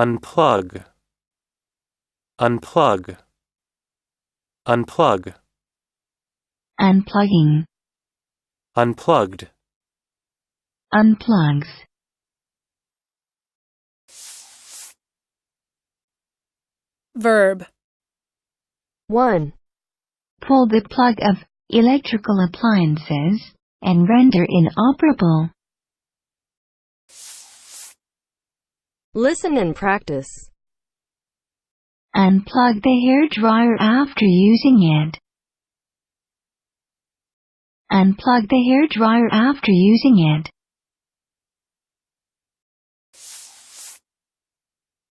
Unplug. Unplug. Unplug. Unplugging. Unplugged. Unplugs. Verb. 1. Pull the plug of electrical appliances and render inoperable. Listen and practice. Unplug the hairdryer after using it. Unplug the hairdryer after using it.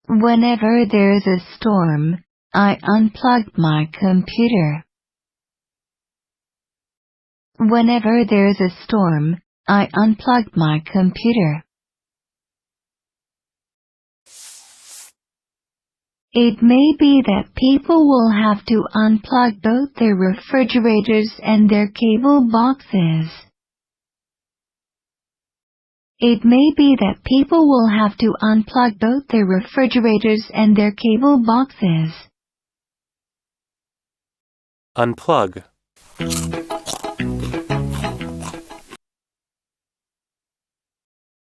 Whenever there's a storm, I unplugged my computer. Whenever there's a storm, I unplugged my computer. It may be that people will have to unplug both their refrigerators and their cable boxes. It may be that people will have to unplug both their refrigerators and their cable boxes. Unplug.